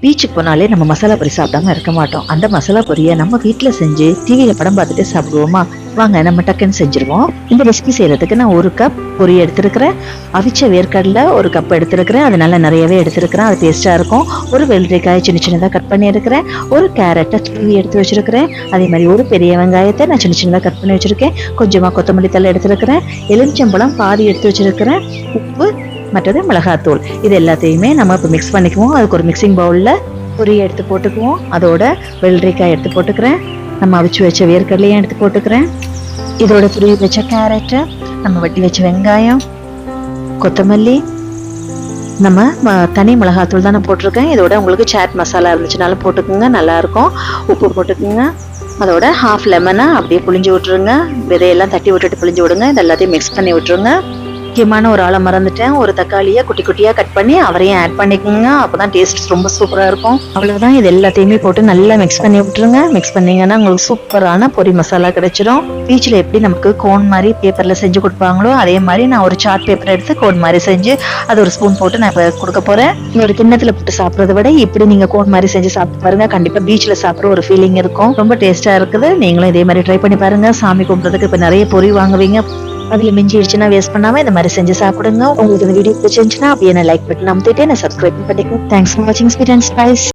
பீச்சுக்கு போனாலே நம்ம மசாலா பொரி சாப்பிடாம இருக்க மாட்டோம். அந்த மசாலா பொரியை நம்ம வீட்டில் செஞ்சு டிவியில் படம் பார்த்துட்டு சாப்பிடுவோமா? வாங்க நம்ம டக்குன்னு செஞ்சுருவோம். இந்த ரெசிபி செய்யறதுக்கு நான் 1 கப் பொரி எடுத்துருக்கிறேன். அவிச்ச வேர்க்கடலை 1 கப் எடுத்துருக்கிறேன். அது நல்லா நிறையவே எடுத்துருக்கிறேன். அது டேஸ்ட்டாக இருக்கும். ஒரு வெள்ளரிக்காய் சின்ன சின்னதாக கட் பண்ணி எடுக்கிறேன். ஒரு கேரட்டை துருவி எடுத்து வச்சிருக்கிறேன். அதே மாதிரி ஒரு பெரிய வெங்காயத்தை நான் சின்ன சின்னதாக கட் பண்ணி வச்சிருக்கேன். கொஞ்சமாக கொத்தமல்லி தழை எடுத்துருக்கிறேன். எலுமிச்சம்பழம் பாதி எடுத்து வச்சிருக்கிறேன். உப்பு, மற்றது மிளகாத்தூள். இது எல்லாத்தையுமே நம்ம இப்போ மிக்ஸ் பண்ணிக்குவோம். அதுக்கு ஒரு மிக்சிங் பவுலில் பொரி எடுத்து போட்டுக்குவோம். அதோட வெள்ளரிக்காய் எடுத்து போட்டுக்கிறேன். நம்ம அவிச்சு வச்ச வேர்க்கடலையும் எடுத்து போட்டுக்கிறேன். இதோட துருவி வச்ச கேரட்டு, நம்ம வெட்டி வச்ச வெங்காயம், கொத்தமல்லி, நம்ம தனி மிளகாத்தூள் தான் நான் போட்டிருக்கேன். இதோட உங்களுக்கு சாட் மசாலா இருந்துச்சுனாலும் போட்டுக்கோங்க, நல்லாயிருக்கும். உப்பு போட்டுக்குங்க. அதோட ஹாஃப் லெமனை அப்படியே புளிஞ்சு விட்டுருங்க. விதையெல்லாம் தட்டி விட்டுட்டு புளிஞ்சு விடுங்க. இது எல்லாத்தையும் மிக்ஸ் பண்ணி விட்டுருங்க. முக்கியமான ஒரு ஆளை மறந்துட்டேன். ஒரு தக்காளியை குட்டி குட்டியாக கட் பண்ணி அவரையும் ஆட் பண்ணிக்கோங்க. அப்போ தான் டேஸ்ட் ரொம்ப சூப்பராக இருக்கும். அவ்வளோதான். இது எல்லாத்தையுமே போட்டு நல்லா மிக்ஸ் பண்ணி விட்டுருங்க. மிக்ஸ் பண்ணிங்கன்னா உங்களுக்கு சூப்பரான பொரி மசாலா கிடைச்சிடும். பீச்சில் எப்படி நமக்கு கோன் மாதிரி பேப்பரில் செஞ்சு கொடுப்பாங்களோ அதே மாதிரி நான் ஒரு சார்ட் பேப்பர் எடுத்து கோன் மாதிரி செஞ்சு அது ஒரு ஸ்பூன் போட்டு நான் இப்போ கொடுக்க போகிறேன். ஒரு கிண்ணத்தில் போட்டு சாப்பிட்றத விட இப்படி நீங்கள் கோன் மாதிரி செஞ்சு சாப்பிட்டு பாருங்க. கண்டிப்பாக பீச்சில் சாப்பிட்ற ஒரு ஃபீலிங் இருக்கும். ரொம்ப டேஸ்ட்டாக இருக்குது. நீங்களும் இதே மாதிரி ட்ரை பண்ணி பாருங்க. சாமி கும்பிட்றதுக்கு இப்போ நிறைய பொரி வாங்குவீங்க. அதில் மிஞ்சிடுச்சுன்னா வேஸ்ட் பண்ணாம இந்த மாதிரி செஞ்சு சாப்பிடுங்க. உங்களுக்கு இந்த வீடியோ பிடிச்சிருந்துச்சுன்னா அப்படியே லைக் பட்டன் அமுத்திட்டு என்ன சப்ஸ்கிரைப் பண்ணிக்கோங்க. தேங்க்ஸ் ஃபார் வாட்சிங் ஸ்வீட் அண்ட் ஸ்பைஸ்.